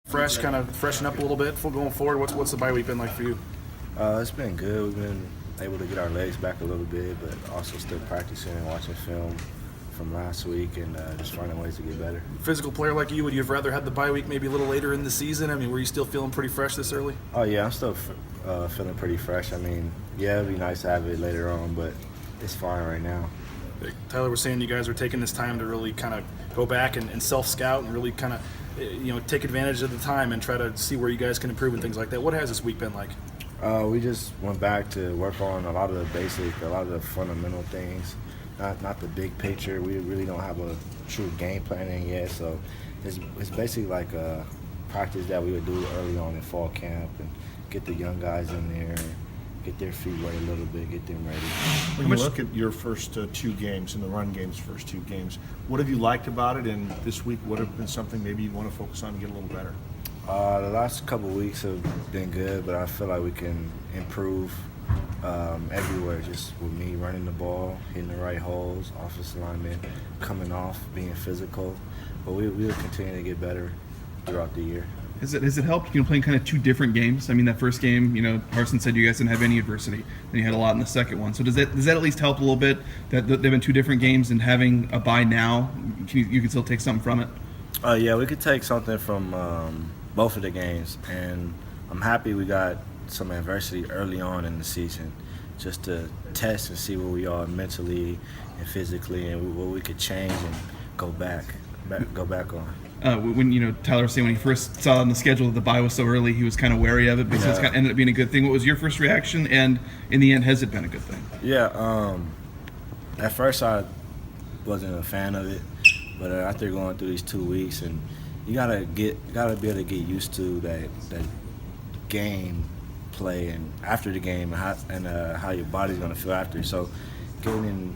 Fresh, kind of freshen up a little bit for going forward. What's the bye week been like for you? It's been good. We've been able to get our legs back a little bit, but also still practicing and watching film from last week and just finding ways to get better. Physical player like you, would you have rather had the bye week maybe a little later in the season? I mean, were you still feeling pretty fresh this early? Oh, yeah, I'm still feeling pretty fresh. I mean, yeah, it'd be nice to have it later on, but it's fine right now. Tyler was saying you guys were taking this time to really kind of go back and self-scout and really kind of take advantage of the time and try to see where you guys can improve and things like that. What has this week been like? We just went back to work on a lot of the fundamental things, not the big picture. We really don't have a true game planning yet, so it's basically like a practice that we would do early on in fall camp and get the young guys in there, get their feet wet a little bit, get them ready. When you look at your first two games and the run game's first two games, what have you liked about it? And this week, what have been something maybe you want to focus on and get a little better? The last couple of weeks have been good, but I feel like we can improve everywhere. Just with me running the ball, hitting the right holes, offensive linemen coming off, being physical. But we will continue to get better throughout the year. Has it helped, playing kind of two different games? I mean, that first game, Harsin said you guys didn't have any adversity, and you had a lot in the second one. So does that at least help a little bit that they've been two different games and having a bye now, you can still take something from it? Yeah, we could take something from both of the games, and I'm happy we got some adversity early on in the season just to test and see where we are mentally and physically and what we could change and go back on. When Tyler was saying when he first saw on the schedule that the bye was so early, he was kind of wary of it because it's kind of ended up being a good thing. What was your first reaction, and in the end, has it been a good thing? Yeah, at first I wasn't a fan of it, but after going through these 2 weeks, and you gotta be able to get used to that game play and after the game and how your body's gonna feel after. So having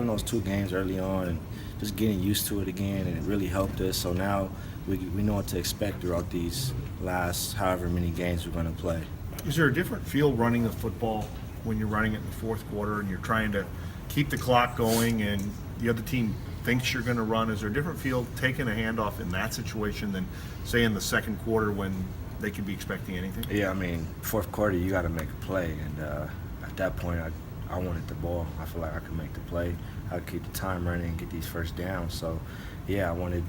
those two games early on and just getting used to it again, and it really helped us. So now we know what to expect throughout these last however many games we're going to play. Is there a different feel running the football when you're running it in the fourth quarter and you're trying to keep the clock going and the other team thinks you're going to run? Is there a different feel taking a handoff in that situation than, say, in the second quarter when they could be expecting anything? Yeah, I mean, fourth quarter you got to make a play, and at that point I wanted the ball. I feel like I could make the play. I could keep the time running and get these first downs. So, yeah, I wanted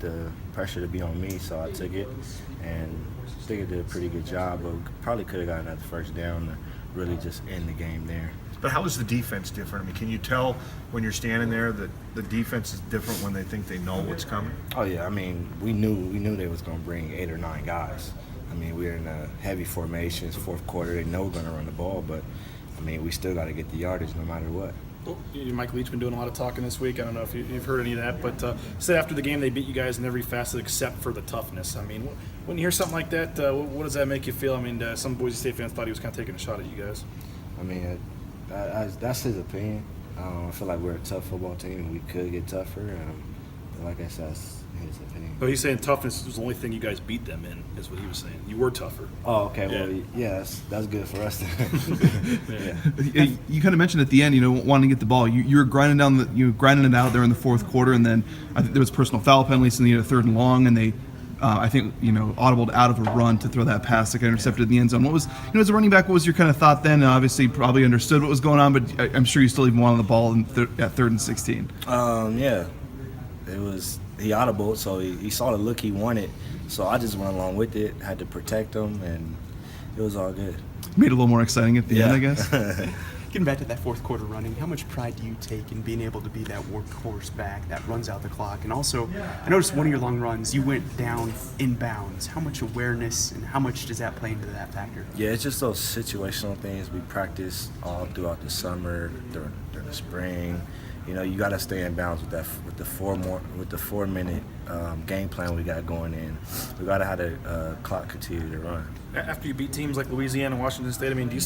the pressure to be on me, so I took it, and I think I did a pretty good job. But probably could have gotten that first down to really just end the game there. But how is the defense different? I mean, can you tell when you're standing there that the defense is different when they think they know what's coming? Oh yeah, I mean, we knew they was going to bring 8 or 9 guys. I mean, we're in a heavy formations, fourth quarter. They know we're going to run the ball, but I mean, we still got to get the yardage no matter what. Well, Mike Leach been doing a lot of talking this week. I don't know if you've heard any of that, but said after the game they beat you guys in every facet except for the toughness. I mean, when you hear something like that, what does that make you feel? I mean, some Boise State fans thought he was kind of taking a shot at you guys. I mean, that's his opinion. I feel like we're a tough football team. We could get tougher. But like I said, that's his opinion. But he's saying toughness was the only thing you guys beat them in, is what he was saying. You were tougher. Oh, okay. Yeah. Well, yeah, that's good for us then. Yeah. You kind of mentioned at the end, wanting to get the ball. You were grinding it out there in the fourth quarter, and then I think there was personal foul penalties in the third and long, and they, I think, audibled out of a run to throw that pass that got intercepted in the end zone. What was, as a running back, what was your kind of thought then? Obviously, probably understood what was going on, but I'm sure you still even wanted the ball at third and 16. Yeah, it was. He audibled, so he saw the look he wanted. So I just went along with it. Had to protect him, and it was all good. Made it a little more exciting at the end, I guess. Getting back to that fourth quarter running, how much pride do you take in being able to be that workhorse back that runs out the clock? And also, I noticed one of your long runs, you went down in bounds. How much awareness and how much does that play into that factor? Yeah, it's just those situational things we practice all throughout the summer, during the spring. You got to stay in bounds with the 4 minute game plan we got going in. We got to have the clock continue to run. After you beat teams like Louisiana and Washington State, I mean, you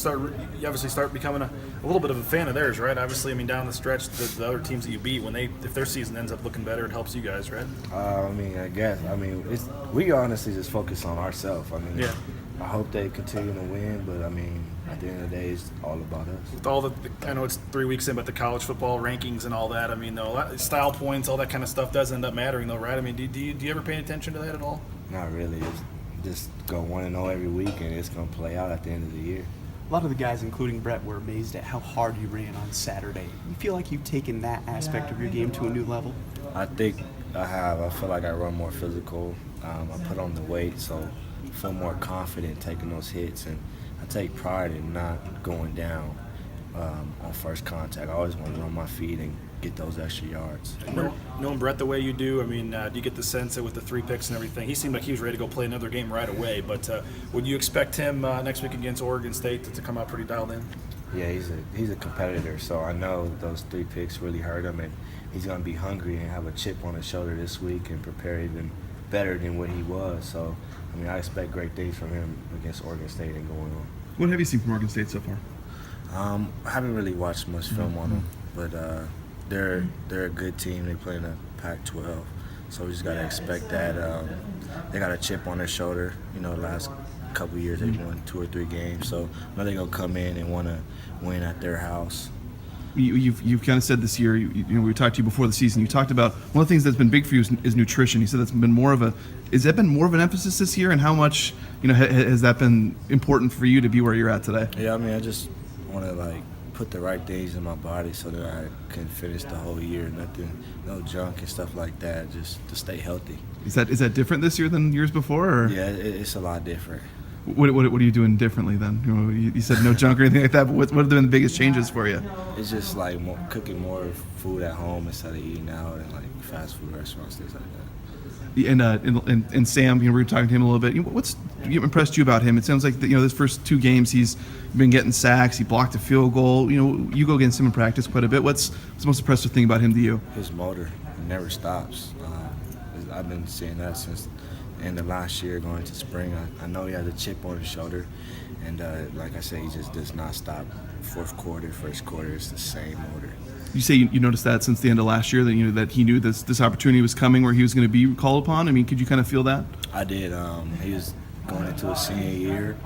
obviously start becoming a little bit of a fan of theirs, right? Obviously, I mean, down the stretch, the other teams that you beat, if their season ends up looking better, it helps you guys, right? I mean, I guess. I mean, we honestly just focus on ourselves. I mean, yeah. I hope they continue to win, but I mean, at the end of the day, it's all about us. With all I know it's 3 weeks in, but the college football rankings and all that, I mean, style points, all that kind of stuff does end up mattering, though, right? I mean, do you ever pay attention to that at all? Not really. It's just go 1-0 every week, and it's gonna play out at the end of the year. A lot of the guys, including Brett, were amazed at how hard you ran on Saturday. You feel like you've taken that aspect of your game to a new level? I think I have. I feel like I run more physical. I put on the weight, so I feel more confident taking those hits, and I take pride in not going down on first contact. I always want to run my feet and get those extra yards. Knowing Brett the way you do, I mean, do you get the sense that with the 3 picks and everything, he seemed like he was ready to go play another game right away, but would you expect him next week against Oregon State to come out pretty dialed in? Yeah, he's a competitor, so I know those 3 picks really hurt him, and he's going to be hungry and have a chip on his shoulder this week and prepare even better than what he was. So, I mean, I expect great things from him against Oregon State and going on. What have you seen from Oregon State so far? I haven't really watched much film on them, but they're a good team. They play in the Pac-12, so we just got to expect that. They got a chip on their shoulder. You know, the last couple of years they've won 2 or 3 games, so I know they're going to come in and want to win at their house. You've kind of said this year, we talked to you before the season, you talked about one of the things that's been big for you is nutrition. You said that's been has that been more of an emphasis this year, and how much, has that been important for you to be where you're at today? Yeah, I mean, I just want to put the right things in my body so that I can finish the whole year. No junk and stuff like that, just to stay healthy. Is that different this year than years before? Or? Yeah, it's a lot different. What are you doing differently then? You said no junk or anything like that, but what have been the biggest changes for you? It's just cooking more food at home instead of eating out and fast food restaurants, things like that. And Sam, we were talking to him a little bit. What's impressed you about him? It sounds like this first 2 games he's been getting sacks. He blocked a field goal. You go against him in practice quite a bit. What's the most impressive thing about him to you? His motor. It never stops. I've been seeing that since the end of last year, going into spring. I know he has a chip on his shoulder, and like I said, he just does not stop. Fourth quarter, first quarter, it's the same motor. You say you noticed that since the end of last year, that that he knew this opportunity was coming where he was going to be called upon. I mean, could you kind of feel that? I did. He was going into his senior year.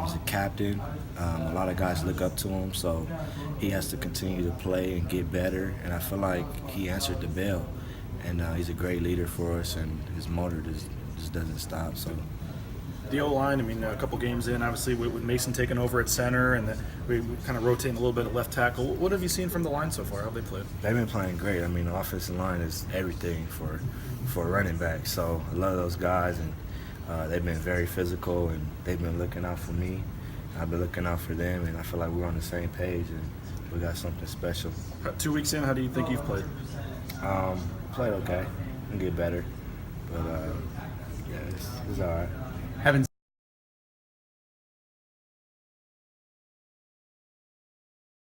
He's a captain. A lot of guys look up to him, so he has to continue to play and get better. And I feel like he answered the bell, and he's a great leader for us. And his motor just doesn't stop. So. The O-line, I mean, a couple games in, obviously, with Mason taking over at center, and we kind of rotating a little bit at left tackle. What have you seen from the line so far? How have they played? They've been playing great. I mean, the offensive line is everything for a running back. So I love those guys, and they've been very physical, and they've been looking out for me. I've been looking out for them, and I feel like we're on the same page, and we got something special. 2 weeks in, how do you think you've played? Played okay. I can get better, but yeah, it's all right. Having